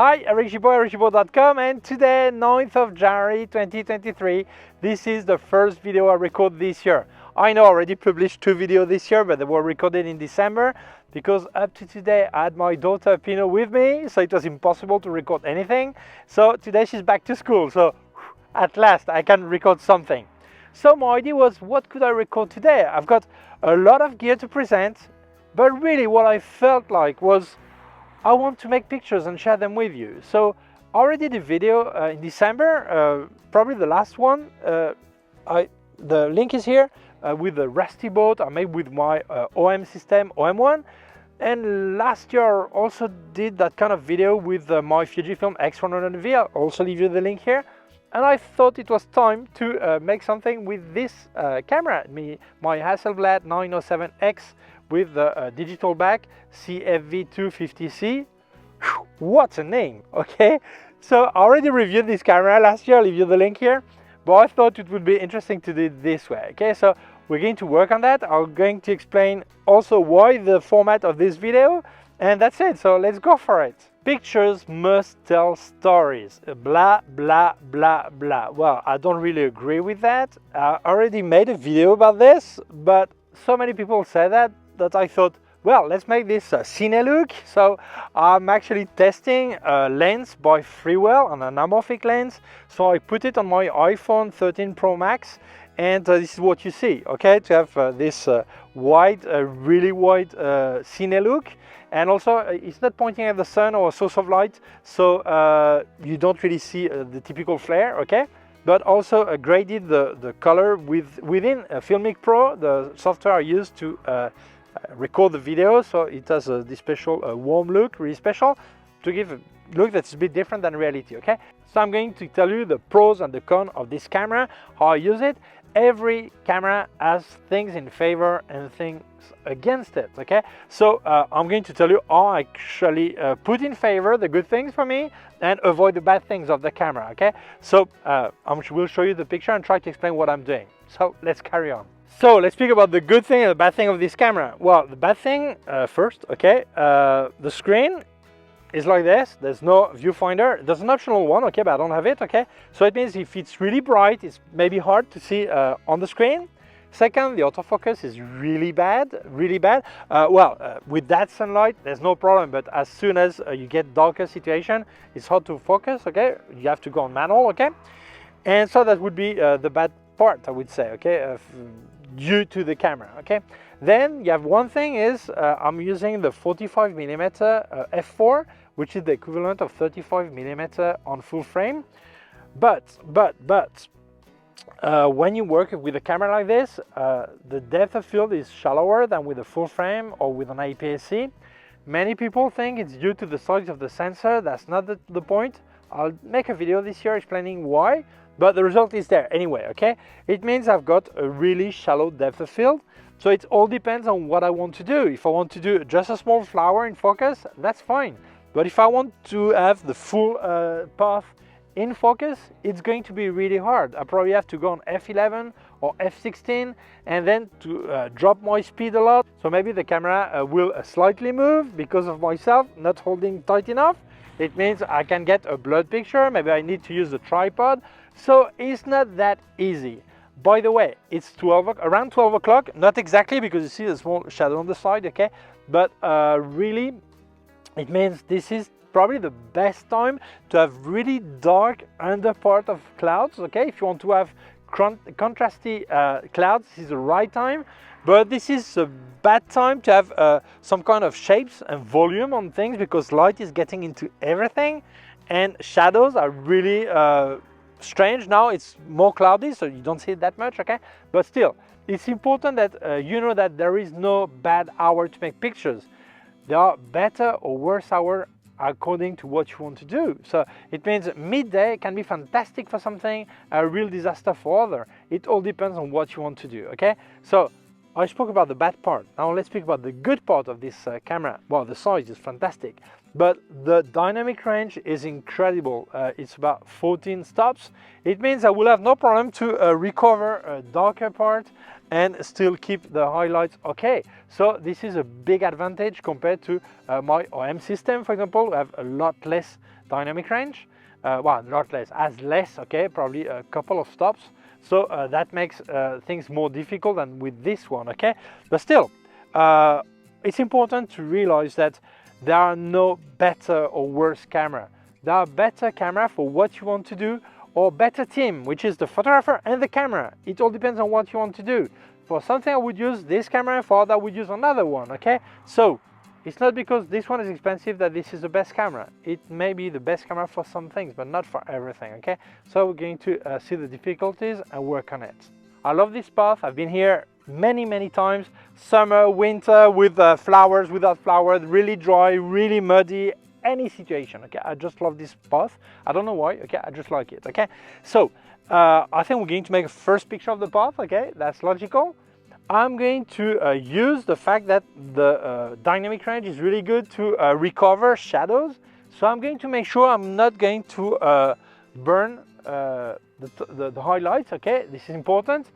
Hi, Eric Gibaud, ericgibaud.com, and today, 9th of January 2023, this is the first video I record this year. I know I already published 2 videos this year, but they were recorded in December because up to today I had my daughter Pino with me, so it was impossible to record anything. So today she's back to school, so at last I can record something. So my idea was, what could I record today? I've got a lot of gear to present, but really what I felt like was I want to make pictures and share them with you. So I already did a video in December, probably the last one. The link is here with the rusty boat I made with my OM system, OM1. And last year I also did that kind of video with my Fujifilm X100V. I'll also leave you the link here. And I thought it was time to make something with this camera, my Hasselblad 907X with the digital back, CFVII 50C. What a name, okay? So I already reviewed this camera last year, I'll leave you the link here, but I thought it would be interesting to do it this way, okay? So we're going to work on that. I'm going to explain also why the format of this video, and that's it, so let's go for it. Pictures must tell stories, blah, blah, blah, blah. Well, I don't really agree with that. I already made a video about this, but so many people say that I thought, well, let's make this a cine look. So I'm actually testing a lens by Freewell, an anamorphic lens. So I put it on my iPhone 13 Pro Max, and this is what you see, okay? To have this wide, really wide cine look. And also, it's not pointing at the sun or a source of light, so you don't really see the typical flare, okay? But also graded the color within Filmic Pro, the software I use to record the video, so it has this special warm look, really special, to give a look that's a bit different than reality, okay? So I'm going to tell you the pros and the cons of this camera, how I use it. Every camera has things in favor and things against it, okay? So I'm going to tell you how I actually put in favor the good things for me and avoid the bad things of the camera, okay? So I will show you the picture and try to explain what I'm doing. So let's carry on. So let's speak about the good thing and the bad thing of this camera. Well, the bad thing first, okay? The screen is like this. There's no viewfinder. There's an optional one, okay, but I don't have it, okay? So it means if it's really bright, it's maybe hard to see on the screen. Second, the autofocus is really bad, really bad. With that sunlight, there's no problem, but as soon as you get darker situation, it's hard to focus, okay? You have to go on manual, okay? And so that would be the bad part, I would say, okay? Due to the camera, okay? Then you have one thing is I'm using the 45mm f4, which is the equivalent of 35mm on full frame. But when you work with a camera like this, the depth of field is shallower than with a full frame or with an APS-C. Many people think it's due to the size of the sensor. That's not the point. I'll make a video this year explaining why, but the result is there anyway, okay? It means I've got a really shallow depth of field, so it all depends on what I want to do. If I want to do just a small flower in focus, that's fine. But if I want to have the full path in focus, it's going to be really hard. I probably have to go on f11 or f16 and then to drop my speed a lot. So maybe the camera will slightly move because of myself not holding tight enough. It means I can get a blurred picture. Maybe I need to use a tripod. So it's not that easy. By the way, it's around 12 o'clock, not exactly because you see a small shadow on the side, okay? But really, it means this is probably the best time to have really dark under part of clouds, okay? If you want to have contrasty clouds, this is the right time. But this is a bad time to have some kind of shapes and volume on things because light is getting into everything and shadows are really strange. Now it's more cloudy, so you don't see it that much, okay? But still, it's important that you know that there is no bad hour to make pictures. There are better or worse hour according to what you want to do. So it means midday can be fantastic for something, a real disaster for other. It all depends on what you want to do, okay? So I spoke about the bad part. Now let's speak about the good part of this camera. Well, the size is fantastic, but the dynamic range is incredible. It's about 14 stops. It means I will have no problem to recover a darker part and still keep the highlights okay. So this is a big advantage compared to my OM system, for example. We have a lot less dynamic range. Well, not less, as less, okay, probably a couple of stops. So that makes things more difficult than with this one, okay? But still, it's important to realize that there are no better or worse camera. There are better camera for what you want to do, or better team, which is the photographer and the camera. It all depends on what you want to do. For something I would use this camera, for other I would use another one, okay? So it's not because this one is expensive that this is the best camera. It may be the best camera for some things, but not for everything, okay? So we're going to see the difficulties and work on it. I love this path. I've been here many times. Summer, winter, with flowers, without flowers, really dry, really muddy, any situation, okay? I just love this path. I don't know why, okay? I just like it, okay? So I think we're going to make a first picture of the path, okay? That's logical. I'm going to use the fact that the dynamic range is really good to recover shadows. So I'm going to make sure I'm not going to burn the highlights, okay? This is important.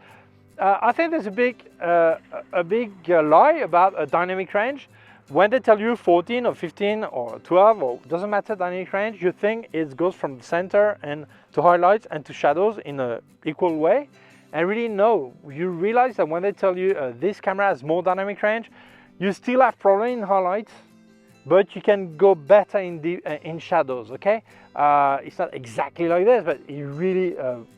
I think there's a big lie about a dynamic range. When they tell you 14 or 15 or 12, or doesn't matter dynamic range, you think it goes from the center and to highlights and to shadows in an equal way. And really no, you realize that when they tell you this camera has more dynamic range, you still have problem in highlights, but you can go better in shadows, okay? It's not exactly like this, but it really,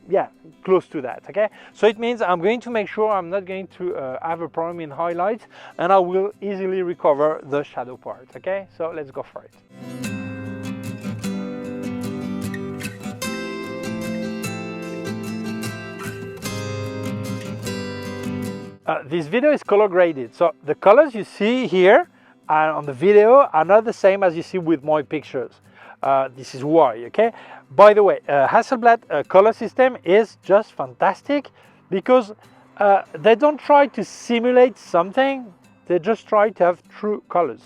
yeah, close to that, okay? So it means I'm going to make sure I'm not going to have a problem in highlights, and I will easily recover the shadow part, okay? So let's go for it. This video is color graded, so the colors you see here on the video are not the same as you see with my pictures. This is why, okay? By the way, Hasselblad color system is just fantastic because they don't try to simulate something, they just try to have true colors.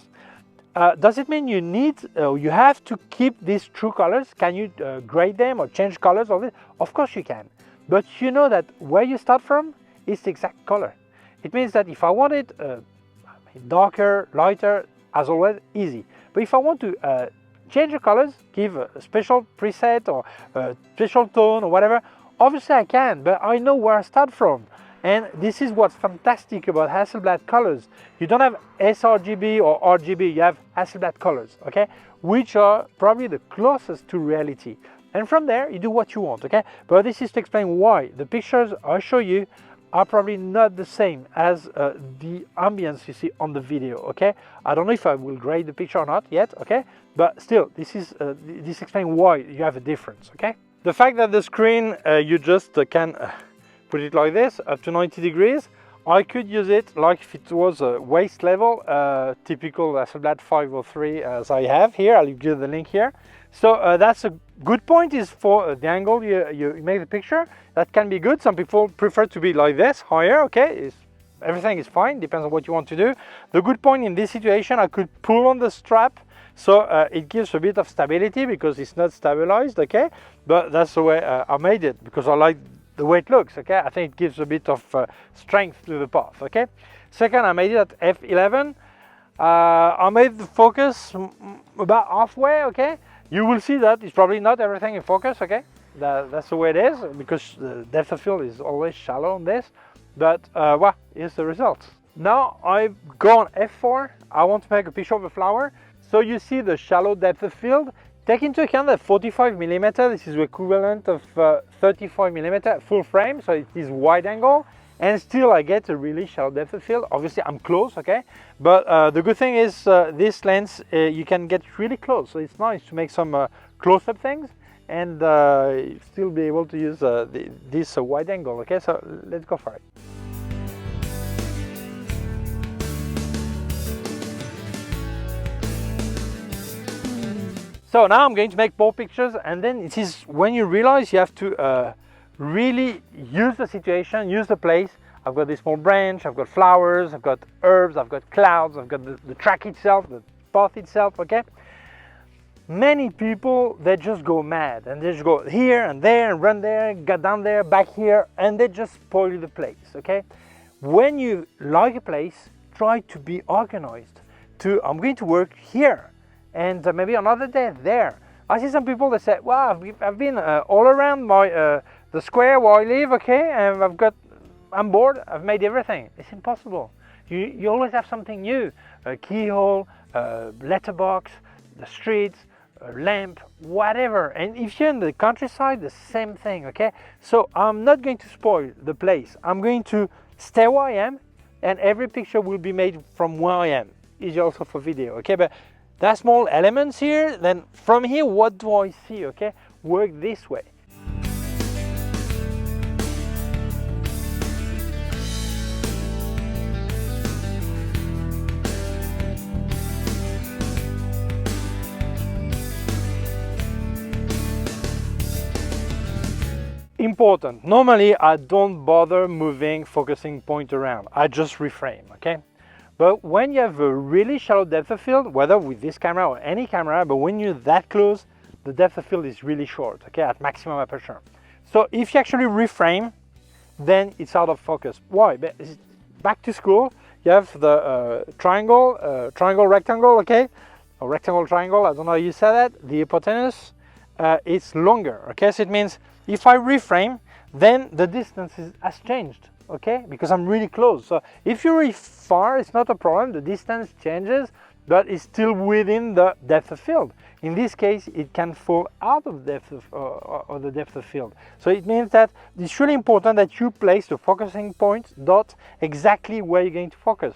Does it mean you need, you have to keep these true colors? Can you grade them or change colors of it? Of course you can, but you know that where you start from is the exact color. It means that if I want it darker, lighter, as always, easy. But if I want to change the colors, give a special preset or a special tone or whatever, obviously I can, but I know where I start from. And this is what's fantastic about Hasselblad colors. You don't have sRGB or RGB, you have Hasselblad colors, okay? Which are probably the closest to reality. And from there, you do what you want, okay? But this is to explain why the pictures I show you are probably not the same as the ambience you see on the video, okay? I don't know if I will grade the picture or not yet, okay? But still, this explains why you have a difference, okay? The fact that the screen, you just can put it like this, up to 90 degrees, I could use it like if it was a waist level, typical Hasselblad 503 as I have here. I'll give you the link here. So that's a good point, is for the angle you make the picture. That can be good. Some people prefer to be like this, higher, okay? Everything is fine, depends on what you want to do. The good point in this situation, I could pull on the strap, so it gives a bit of stability because it's not stabilized, okay? But that's the way I made it, because I like the way it looks, okay? I think it gives a bit of strength to the path, okay? Second, I made it at f11. I made the focus about halfway, okay? You will see that it's probably not everything in focus, okay? That's the way it is, because the depth of field is always shallow on this. But well, here's the result. Now I've gone f4. I want to make a picture of a flower. So you see the shallow depth of field. Take into account that 45mm, this is the equivalent of 35mm full frame, so it is wide angle. And still I get a really shallow depth of field. Obviously I'm close, okay? But the good thing is this lens, you can get really close. So it's nice to make some close-up things and still be able to use this wide angle, okay? So let's go for it. So now I'm going to make more pictures, and then it is when you realize you have to really use the situation, use the place. I've got this small branch, I've got flowers, I've got herbs, I've got clouds, I've got the track itself, the path itself, okay? Many people, they just go mad and they just go here and there and run there, get down there, back here, and they just spoil the place, okay? when you like a place, try to be organized. I'm going to work here, and maybe another day there. I see some people that say, "Wow, I've been all around the square where I live, okay, and I'm bored. I've made everything." It's impossible. You always have something new: a keyhole, a letterbox, the streets, a lamp, whatever. And if you're in the countryside, the same thing, okay? So I'm not going to spoil the place. I'm going to stay where I am, and every picture will be made from where I am. Easy also for video, okay? But that's small elements here. Then from here, what do I see, okay? Work this way. Important. Normally, I don't bother moving focusing point around. I just reframe, okay? But when you have a really shallow depth of field, whether with this camera or any camera, but when you're that close, the depth of field is really short, okay, at maximum aperture. So if you actually reframe, then it's out of focus. Why? Back to school, you have the triangle, rectangle, okay? Or rectangle, triangle, I don't know how you say that. The hypotenuse, it's longer, okay? So it means if I reframe, then the distance has changed, okay? Because I'm really close. So if you're really far, it's not a problem. The distance changes, but it's still within the depth of field. In this case, it can fall out of the depth of field. So it means that it's really important that you place the focusing point dot exactly where you're going to focus.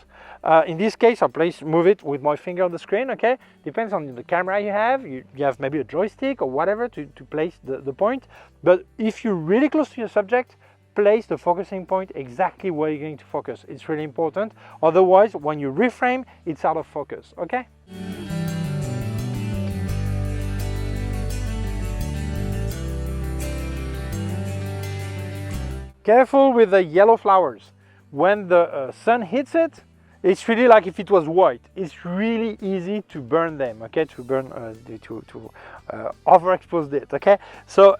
In this case, move it with my finger on the screen, okay? Depends on the camera you have. You have maybe a joystick or whatever to place the point. But if you're really close to your subject, place the focusing point exactly where you're going to focus. It's really important. Otherwise, when you reframe, it's out of focus, okay? Careful with the yellow flowers. When the sun hits it, it's really like if it was white. It's really easy to burn them, okay? To overexpose it, okay? So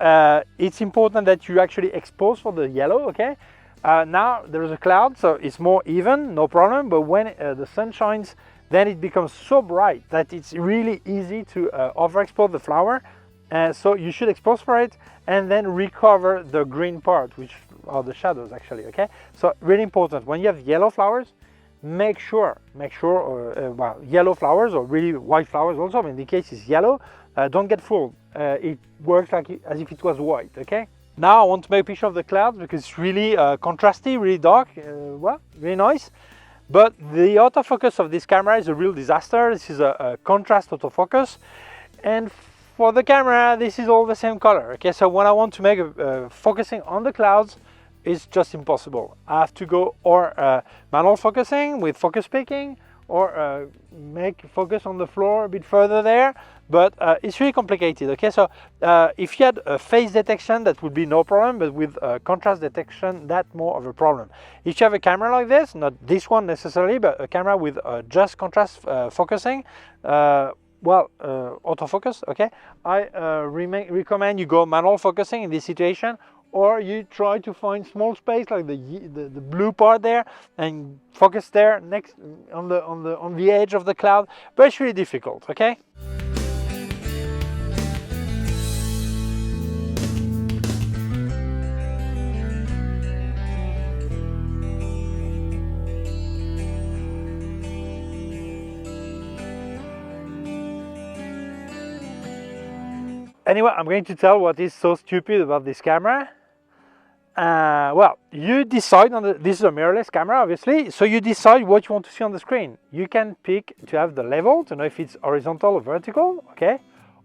it's important that you actually expose for the yellow, okay? Now there's a cloud, so it's more even, no problem. But when the sun shines, then it becomes so bright that it's really easy to overexpose the flower. So you should expose for it and then recover the green part, which are the shadows actually, okay? So really important, when you have yellow flowers, make sure, yellow flowers or really white flowers also, but in the case it's yellow, don't get fooled. It works as if it was white, okay? Now I want to make a picture of the clouds because it's really contrasty, really dark, really nice. But the autofocus of this camera is a real disaster. This is a contrast autofocus. And for the camera, this is all the same color, okay? So when I want to make focusing on the clouds, it's just impossible. I have to go manual focusing with focus picking, or make focus on the floor a bit further there, but it's really complicated, okay? So if you had a phase detection, that would be no problem, but with contrast detection, that's more of a problem. If you have a camera like this, not this one necessarily, but a camera with just contrast focusing, autofocus, okay? I recommend you go manual focusing in this situation, or you try to find small space like the blue part there and focus there next on the edge of the cloud, but it's really difficult, okay? Anyway, I'm going to tell what is so stupid about this camera. You decide this is a mirrorless camera, obviously, so you decide what you want to see on the screen. You can pick to have the level to know if it's horizontal or vertical, okay?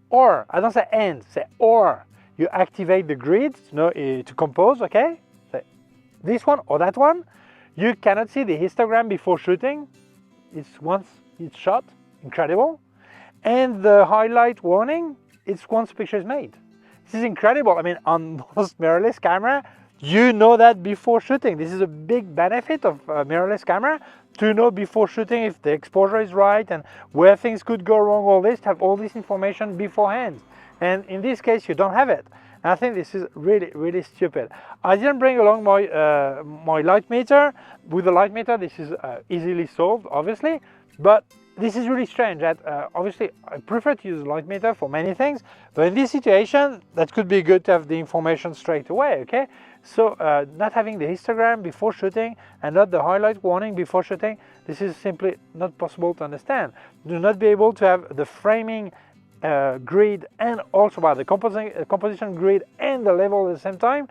Or, I don't say and, say or. You activate the grid to know to compose, okay? Say this one or that one. You cannot see the histogram before shooting. It's once it's shot, incredible. And the highlight warning, it's once the picture is made. This is incredible. I mean, on most mirrorless camera, you know that before shooting. This is a big benefit of a mirrorless camera, to know before shooting if the exposure is right and where things could go wrong, all this, to have all this information beforehand. And in this case, you don't have it. And I think this is really stupid. I didn't bring along my my light meter. With the light meter, this is easily solved, obviously, but this is really strange that obviously I prefer to use light meter for many things, but in this situation that could be good to have the information straight away, okay? So not having the histogram before shooting and not the highlight warning before shooting, this is simply not possible to understand. Do not be able to have the framing grid and also the composition grid and the level at the same time.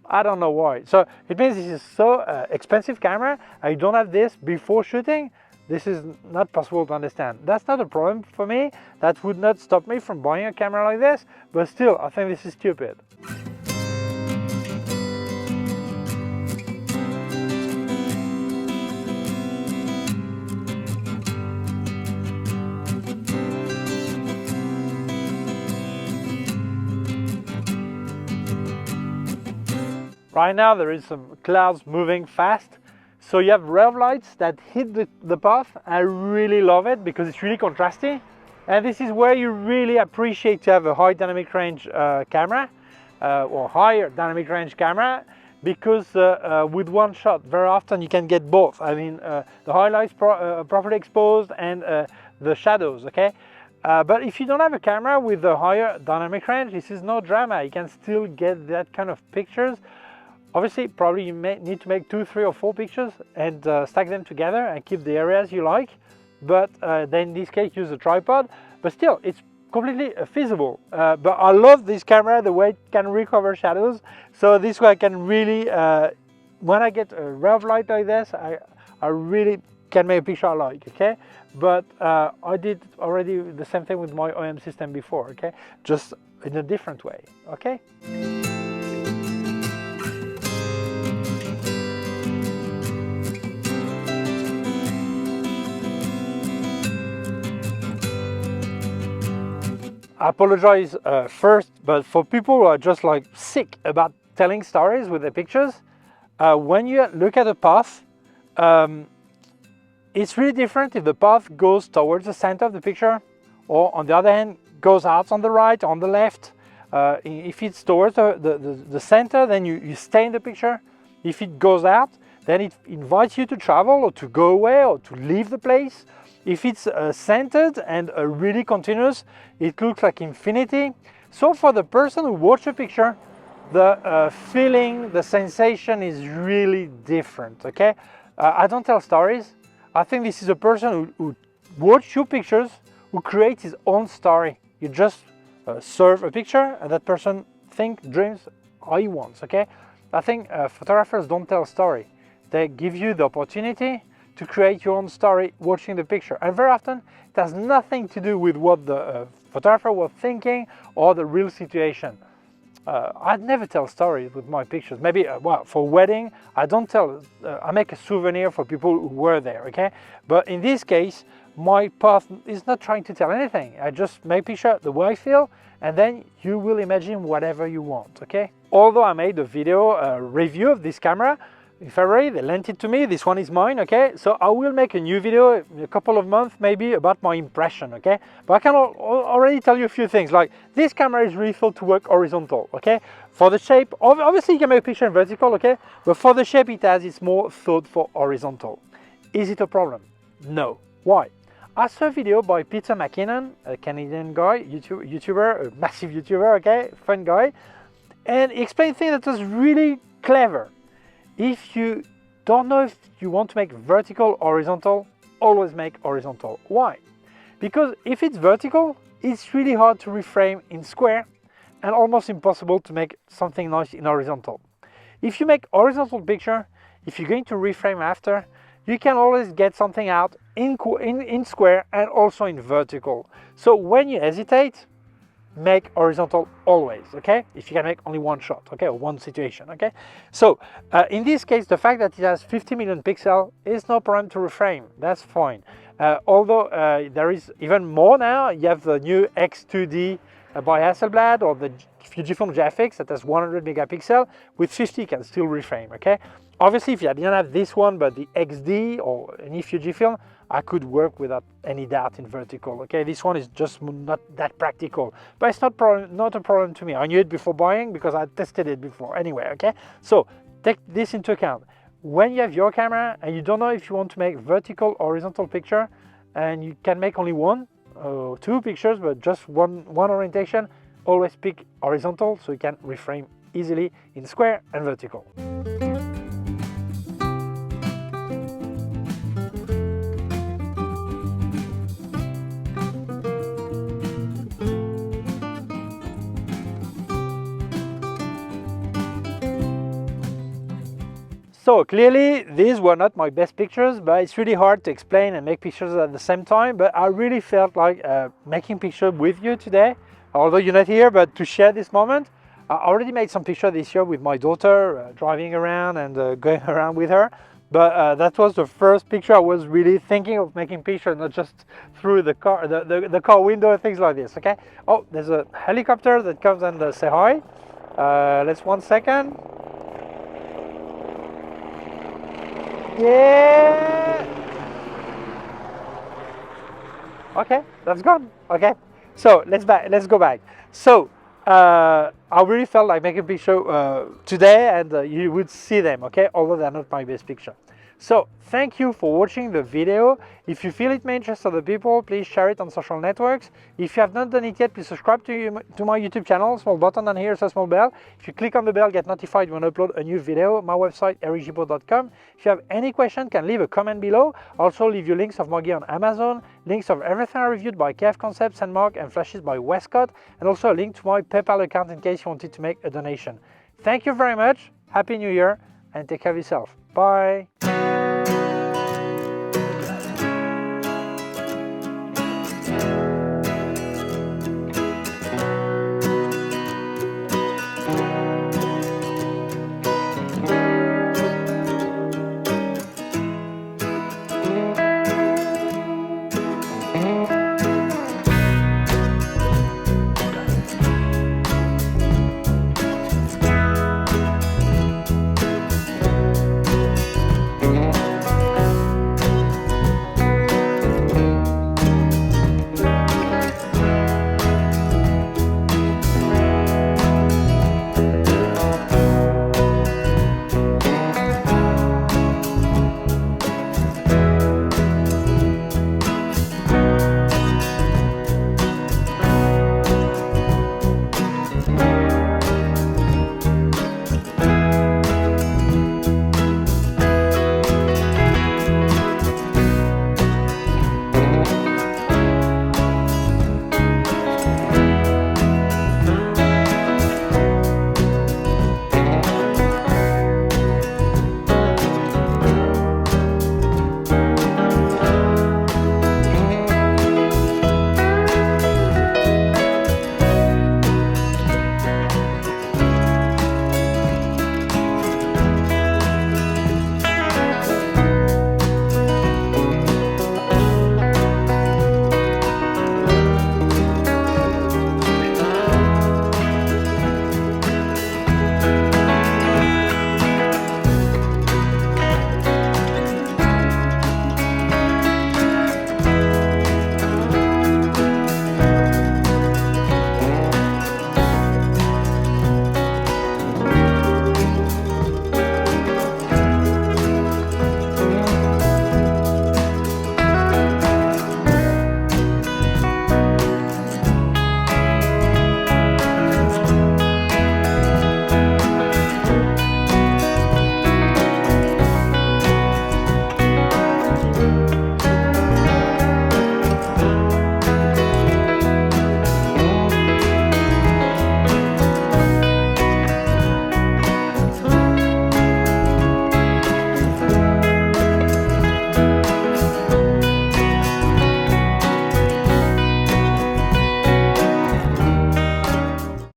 I don't know why. So it means this is so expensive camera. I don't have this before shooting. This is not possible to understand. That's not a problem for me. That would not stop me from buying a camera like this, but still, I think this is stupid. Right now there is some clouds moving fast. So you have rev lights that hit the path. I really love it because it's really contrasty. And this is where you really appreciate to have a high dynamic range camera or higher dynamic range camera, because with one shot very often you can get both. I mean the highlights properly exposed and the shadows, okay? But if you don't have a camera with a higher dynamic range, this is no drama. You can still get that kind of pictures. Obviously, probably you may need to make 2, 3 or 4 pictures and stack them together and keep the areas you like. But then in this case, use a tripod. But still, it's completely feasible. But I love this camera, the way it can recover shadows. So this way I can really, when I get a rev light like this, I really can make a picture I like, okay? But I did already the same thing with my OM system before, okay? Just in a different way, okay? I apologize first, but for people who are just like sick about telling stories with their pictures, when you look at a path, it's really different if the path goes towards the center of the picture, or on the other hand, goes out on the right, on the left. If it's towards the center, then you stay in the picture. If it goes out, then it invites you to travel or to go away or to leave the place. If it's centered and really continuous, it looks like infinity. So for the person who watches a picture, the feeling, the sensation is really different, okay? I don't tell stories. I think this is a person who watches your pictures, who creates his own story. You just serve a picture and that person dreams how he wants, okay? I think photographers don't tell a story. They give you the opportunity to create your own story watching the picture. And very often it has nothing to do with what the photographer was thinking or the real situation. I'd never tell stories with my pictures. Maybe, well, for wedding, I don't tell, I make a souvenir for people who were there, okay? But in this case, my path is not trying to tell anything. I just make picture the way I feel, and then you will imagine whatever you want, okay? Although I made a video review of this camera, in February, they lent it to me. This one is mine, okay? So I will make a new video in a couple of months, maybe, about my impression, okay? But I can already tell you a few things, like this camera is really thought to work horizontal, okay? For the shape, obviously you can make a picture in vertical, okay? But for the shape it's more thought for horizontal. Is it a problem? No. Why? I saw a video by Peter McKinnon, a Canadian guy, YouTuber, a massive YouTuber, okay? Fun guy. And he explained things that was really clever. If you don't know if you want to make vertical or horizontal, always make horizontal. Why? Because if it's vertical, it's really hard to reframe in square and almost impossible to make something nice in horizontal. If you make horizontal picture, if you're going to reframe after, you can always get something out in square and also in vertical. So when you hesitate, make horizontal always, okay? If you can make only one shot, okay, or one situation, okay? So in this case, the fact that it has 50 million pixels is no problem to reframe. That's fine. Although there is even more now. You have the new X2D by Hasselblad, or the Fujifilm GFX that has 100 megapixel. With 50 you can still reframe, okay? Obviously, if you didn't have this one, but the XD or any Fujifilm, I could work without any doubt in vertical. Okay, this one is just not that practical, but it's not a problem to me. I knew it before buying because I tested it before anyway. Okay, so take this into account. When you have your camera and you don't know if you want to make vertical or horizontal picture, and you can make only one or two pictures, but just one orientation, always pick horizontal so you can reframe easily in square and vertical. So clearly these were not my best pictures, but it's really hard to explain and make pictures at the same time. But I really felt like making pictures with you today, although you're not here, but to share this moment. I already made some pictures this year with my daughter, driving around and going around with her. But that was the first picture I was really thinking of making pictures, not just through the car, the car window and things like this. Okay. Oh, there's a helicopter that comes and say hi. Let's 1 second. Yeah. Okay, that's gone. Okay, so let's go back. So I really felt like making a picture today, and you would see them. Okay, although they're not my best picture. So thank you for watching the video. If you feel it may interest other people, please share it on social networks. If you have not done it yet, please subscribe to my YouTube channel. Small button down here, so small bell. If you click on the bell, get notified when I upload a new video. My website, ericgibaud.com. If you have any question, can leave a comment below. Also leave you links of my gear on Amazon, links of everything I reviewed by K&F Concept, Sandmarc and Flashes by Westcott, and also a link to my PayPal account in case you wanted to make a donation. Thank you very much. Happy New Year and take care of yourself. Bye.